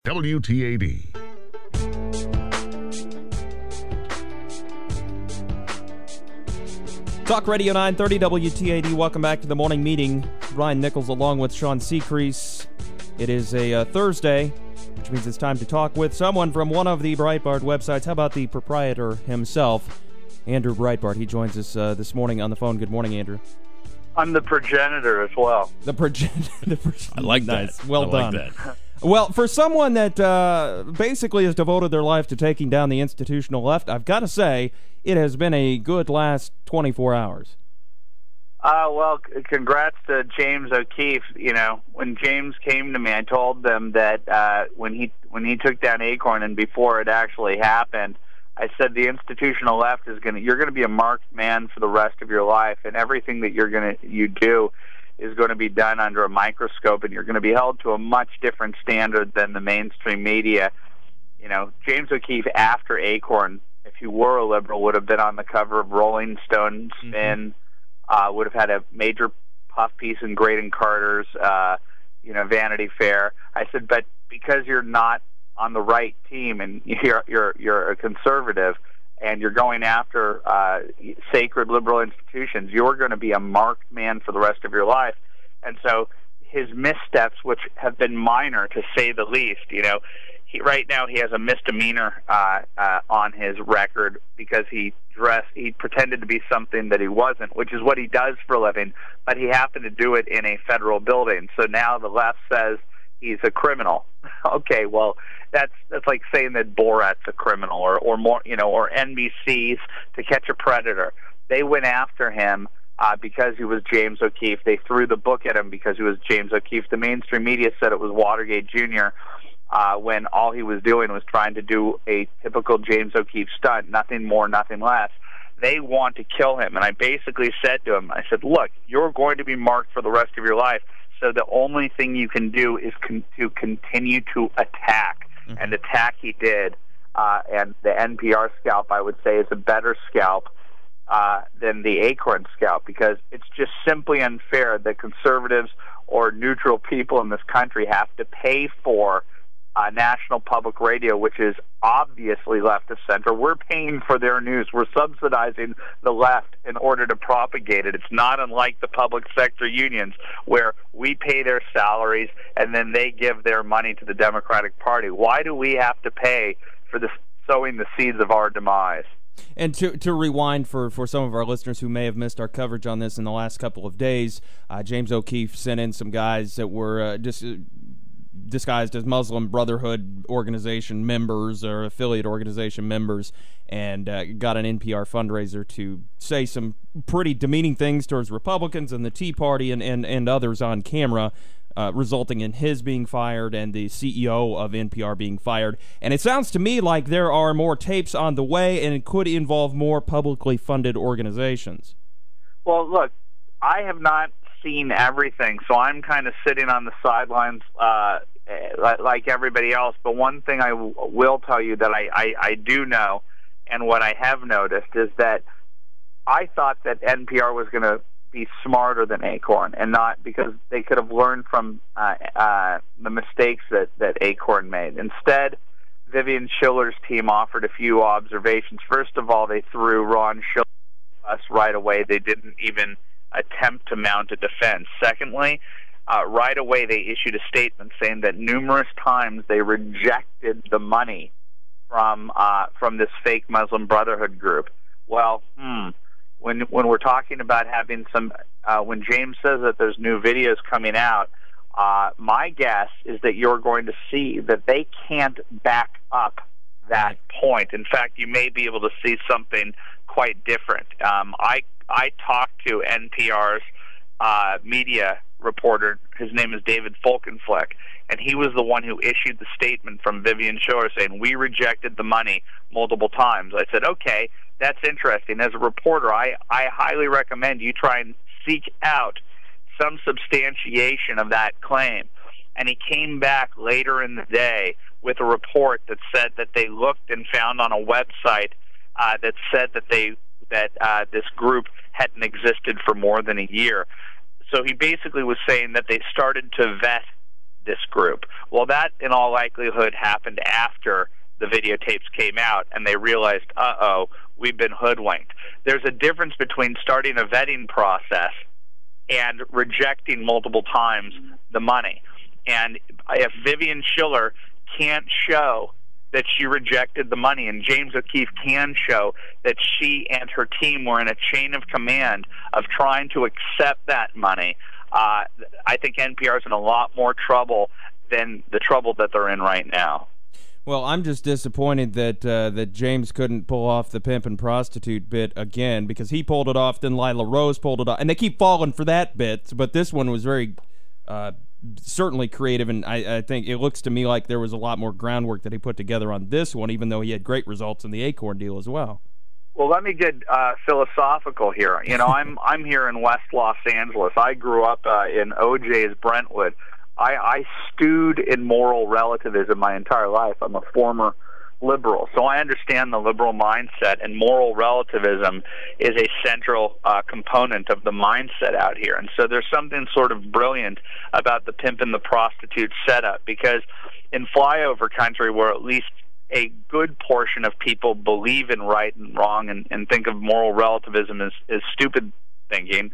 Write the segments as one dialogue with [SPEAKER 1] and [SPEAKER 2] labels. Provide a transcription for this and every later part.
[SPEAKER 1] WTAD.
[SPEAKER 2] Talk Radio 930 WTAD. Welcome back to the morning meeting. Ryan Nichols along with Sean Seacrease. It is a Thursday, which means it's time to talk with someone from one of the Breitbart websites. How about the proprietor himself, Andrew Breitbart? He joins us this morning on the phone. Good morning, Andrew.
[SPEAKER 3] I'm the progenitor as well.
[SPEAKER 2] I
[SPEAKER 4] like
[SPEAKER 2] nice.
[SPEAKER 4] that.
[SPEAKER 2] Well done.
[SPEAKER 4] Like that.
[SPEAKER 2] Well, for someone that basically has devoted their life to taking down the institutional left, I've got to say it has been a good last 24 hours.
[SPEAKER 3] Well, congrats to James O'Keefe. You know, when James came to me, I told them that when he took down Acorn and before it actually happened, I said the institutional left you're gonna be a marked man for the rest of your life, and everything that you do is going to be done under a microscope, and you're going to be held to a much different standard than the mainstream media. You know, James O'Keefe, after Acorn, if he were a liberal, would have been on the cover of Rolling Stone, Spin, would have had a major puff piece in Graydon Carter's, Vanity Fair. I said, but because you're not on the right team and you're a conservative, and you're going after sacred liberal institutions, you're going to be a marked man for the rest of your life. And so his missteps, which have been minor to say the least, right now he has a misdemeanor on his record because he pretended to be something that he wasn't, which is what he does for a living, but he happened to do it in a federal building. So now the left says he's a criminal. Okay, well, that's like saying that Borat's a criminal, or more, or NBC's To Catch a Predator. They went after him because he was James O'Keefe. They threw the book at him because he was James O'Keefe. The mainstream media said it was Watergate Jr. When all he was doing was trying to do a typical James O'Keefe stunt, nothing more, nothing less. They want to kill him, and I basically said to him, I said, look, you're going to be marked for the rest of your life. So the only thing you can do is to continue to attack. And attack he did. And the NPR scalp, I would say, is a better scalp than the Acorn scalp, because it's just simply unfair that conservatives or neutral people in this country have to pay for national public radio, which is obviously left of center. We're paying for their news. We're subsidizing the left in order to propagate it. It's not unlike the public sector unions, where we pay their salaries and then they give their money to the Democratic Party. Why do we have to pay for this, sowing the seeds of our demise?
[SPEAKER 2] And to rewind for some of our listeners who may have missed our coverage on this in the last couple of days, James O'Keefe sent in some guys that were disguised as Muslim Brotherhood organization members or affiliate organization members, and got an NPR fundraiser to say some pretty demeaning things towards Republicans and the Tea Party and others on camera, resulting in his being fired and the CEO of NPR being fired. And it sounds to me like there are more tapes on the way, and it could involve more publicly funded organizations.
[SPEAKER 3] Well, look, I have not seen everything, so I'm kind of sitting on the sidelines like everybody else. But one thing I will tell you that I do know, and what I have noticed, is that I thought that NPR was going to be smarter than Acorn, and not because they could have learned from the mistakes that Acorn made. Instead, Vivian Schiller's team offered a few observations. First of all, they threw Ron Schiller us right away. They didn't even attempt to mount a defense. Secondly, right away they issued a statement saying that numerous times they rejected the money from this fake Muslim Brotherhood group. Well, when we're talking about having some, when James says that there's new videos coming out, my guess is that you're going to see that they can't back up that point. In fact, you may be able to see something quite different. I talked to NPR's media reporter. His name is David Folkenfleck, and he was the one who issued the statement from Vivian Schiller saying, we rejected the money multiple times. I said, okay, that's interesting. As a reporter, I highly recommend you try and seek out some substantiation of that claim. And he came back later in the day with a report that said that they looked and found on a website that said that this group hadn't existed for more than a year. So he basically was saying that they started to vet this group. Well, that in all likelihood happened after the videotapes came out and they realized, uh-oh, we've been hoodwinked. There's a difference between starting a vetting process and rejecting multiple times the money. And if Vivian Schiller can't show that she rejected the money, and James O'Keefe can show that she and her team were in a chain of command of trying to accept that money, I think NPR is in a lot more trouble than the trouble that they're in right now.
[SPEAKER 2] Well, I'm just disappointed that that James couldn't pull off the pimp and prostitute bit again, because he pulled it off, then Lila Rose pulled it off, and they keep falling for that bit, but this one was very certainly creative, and I think it looks to me like there was a lot more groundwork that he put together on this one, even though he had great results in the Acorn deal as well.
[SPEAKER 3] Well, let me get philosophical here. You know, I'm here in West Los Angeles. I grew up in OJ's Brentwood. I stewed in moral relativism my entire life. I'm a former liberal, so I understand the liberal mindset, and moral relativism is a central component of the mindset out here. And so there's something sort of brilliant about the pimp and the prostitute setup, because in flyover country, where at least a good portion of people believe in right and wrong and think of moral relativism as stupid thinking,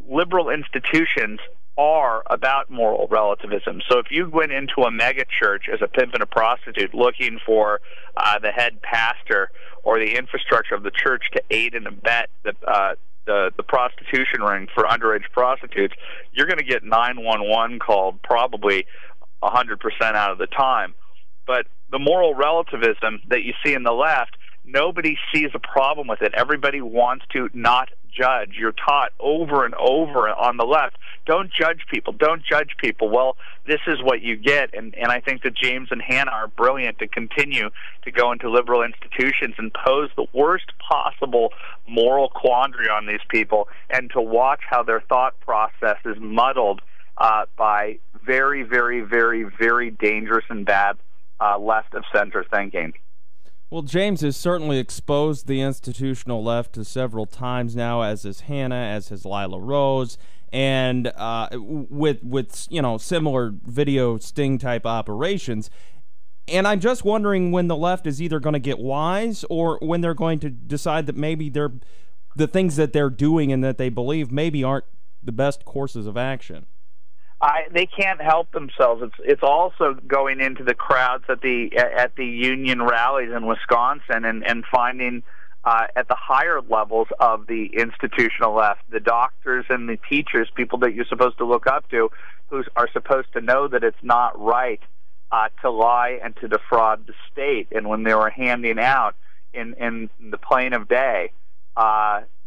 [SPEAKER 3] liberal institutions are about moral relativism. So if you went into a mega church as a pimp and a prostitute looking for the head pastor or the infrastructure of the church to aid and abet the prostitution ring for underage prostitutes, you're going to get 911 called probably 100% out of the time. But the moral relativism that you see in the left, nobody sees a problem with it. Everybody wants to not judge. You're taught over and over on the left, don't judge people, don't judge people. Well, this is what you get, and I think that James and Hannah are brilliant to continue to go into liberal institutions and pose the worst possible moral quandary on these people, and to watch how their thought process is muddled by very, very, very, very dangerous and bad left-of-center thinking.
[SPEAKER 2] Well, James has certainly exposed the institutional left to several times now, as has Hannah, as has Lila Rose, and with you know, similar video sting type operations. And I'm just wondering when the left is either going to get wise, or when they're going to decide that maybe the things that they're doing and that they believe maybe aren't the best courses of action.
[SPEAKER 3] They can't help themselves. It's also going into the crowds at the union rallies in Wisconsin and finding at the higher levels of the institutional left, the doctors and the teachers, people that you're supposed to look up to, who are supposed to know that it's not right to lie and to defraud the state. And when they were handing out in the plain of day,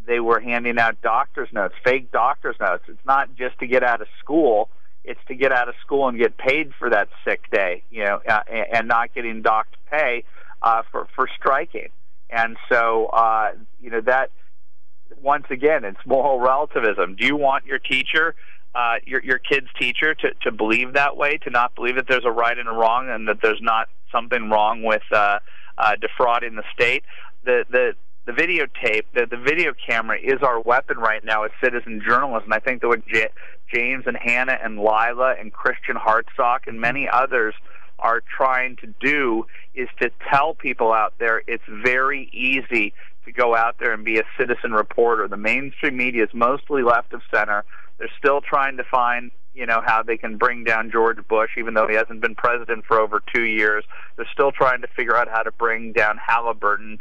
[SPEAKER 3] they were handing out doctor's notes, fake doctor's notes. It's not just to get out of school. It's to get out of school and get paid for that sick day, you know, and not getting docked pay for striking. And so, you know, that, once again, it's moral relativism. Do you want your teacher, your kid's teacher, to believe that way, to not believe that there's a right and a wrong, and that there's not something wrong with defrauding the state? The videotape, the video camera is our weapon right now as citizen journalists, and I think that what James and Hannah and Lila and Christian Hartsock and many others are trying to do is to tell people out there it's very easy to go out there and be a citizen reporter. The mainstream media is mostly left of center. They're still trying to find, you know, how they can bring down George Bush, even though he hasn't been president for over 2 years. They're still trying to figure out how to bring down Halliburton.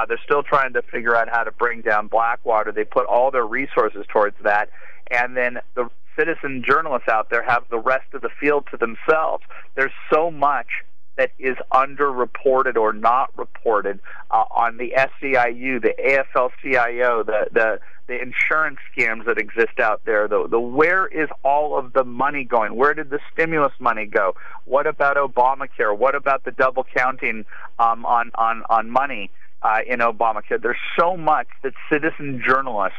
[SPEAKER 3] They're still trying to figure out how to bring down Blackwater. They put all their resources towards that. And then the citizen journalists out there have the rest of the field to themselves. There's so much that is underreported or not reported on the SCIU, the AFL-CIO, the insurance scams that exist out there. The where is all of the money going? Where did the stimulus money go? What about Obamacare? What about the double counting on money in Obamacare? There's so much that citizen journalists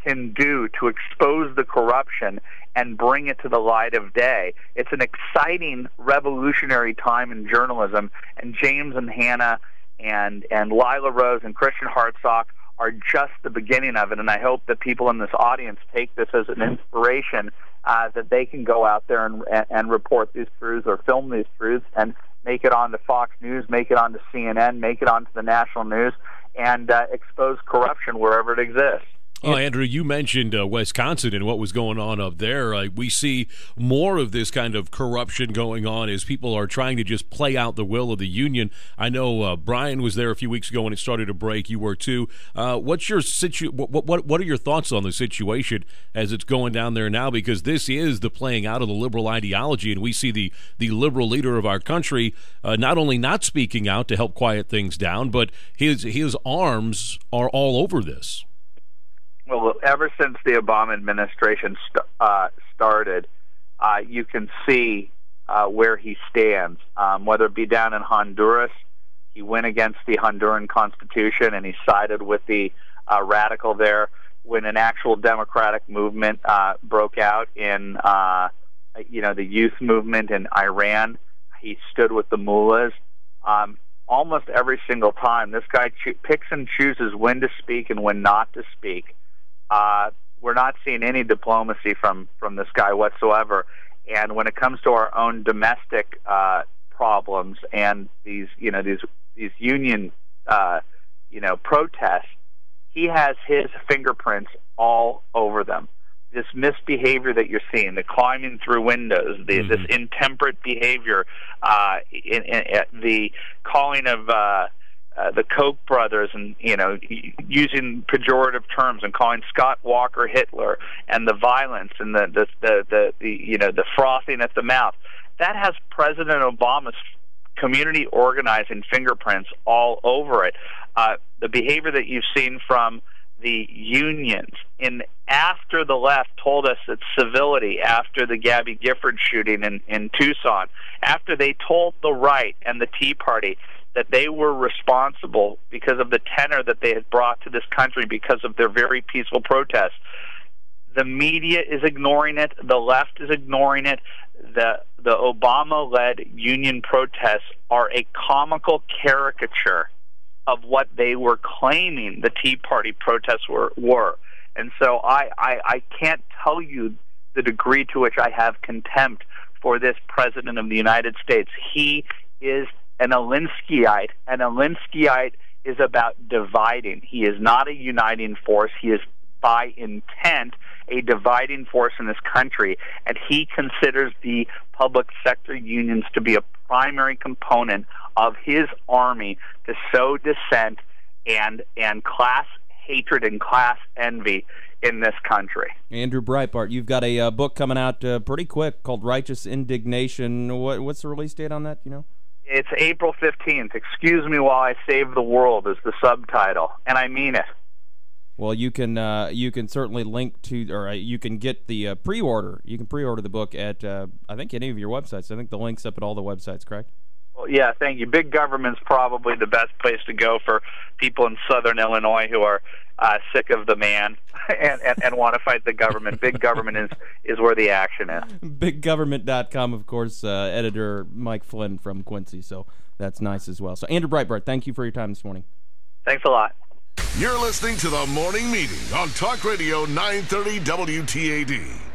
[SPEAKER 3] can do to expose the corruption and bring it to the light of day. It's an exciting, revolutionary time in journalism, and James and Hannah and Lila Rose and Christian Hartsock are just the beginning of it, and I hope that people in this audience take this as an inspiration that they can go out there and report these truths or film these truths and make it onto Fox News, make it onto CNN, make it onto the national news, and expose corruption wherever it exists.
[SPEAKER 1] Oh, Andrew, you mentioned Wisconsin and what was going on up there. We see more of this kind of corruption going on as people are trying to just play out the will of the union. I know Brian was there a few weeks ago when it started to break. You were too. What's your what are your thoughts on the situation as it's going down there now? Because this is the playing out of the liberal ideology, and we see the liberal leader of our country not only not speaking out to help quiet things down, but his arms are all over this.
[SPEAKER 3] Well, ever since the Obama administration started, you can see where he stands. Whether it be down in Honduras, he went against the Honduran Constitution and he sided with the radical there. When an actual democratic movement broke out in, the youth movement in Iran, he stood with the mullahs. Almost every single time, this guy picks and chooses when to speak and when not to speak. We're not seeing any diplomacy from this guy whatsoever. And when it comes to our own domestic problems and these union protests, he has his fingerprints all over them. This misbehavior that you're seeing, the climbing through windows, this intemperate behavior, the calling of the Koch brothers, and using pejorative terms and calling Scott Walker Hitler, and the violence and the frothing at the mouth, that has President Obama's community organizing fingerprints all over it. The behavior that you've seen from the unions after the left told us that civility, after the Gabby Gifford shooting in Tucson, after they told the right and the Tea Party that they were responsible because of the tenor that they had brought to this country because of their very peaceful protests. The media is ignoring it. The left is ignoring it. The Obama-led union protests are a comical caricature of what they were claiming the Tea Party protests were. And so I can't tell you the degree to which I have contempt for this President of the United States. He is an Alinskyite. An Alinskyite is about dividing. He is not a uniting force. He is, by intent, a dividing force in this country, and he considers the public sector unions to be a primary component of his army to sow dissent and class hatred and class envy in this country.
[SPEAKER 2] Andrew Breitbart, you've got a book coming out pretty quick called Righteous Indignation. What's the release date on that,
[SPEAKER 3] It's April 15th. Excuse me while I save the world is the subtitle, and I mean it.
[SPEAKER 2] Well, you can certainly link to, or you can get the pre-order. You can pre-order the book at I think any of your websites. I think the link's up at all the websites, correct?
[SPEAKER 3] Well, yeah, thank you. Big government's probably the best place to go for people in Southern Illinois who are sick of the man and want to fight the government. Big government is where the action is.
[SPEAKER 2] BigGovernment.com, of course. Editor Mike Flynn from Quincy, so that's nice as well. So, Andrew Breitbart, thank you for your time this morning.
[SPEAKER 3] Thanks a lot.
[SPEAKER 4] You're listening to The Morning Meeting on Talk Radio 930 WTAD.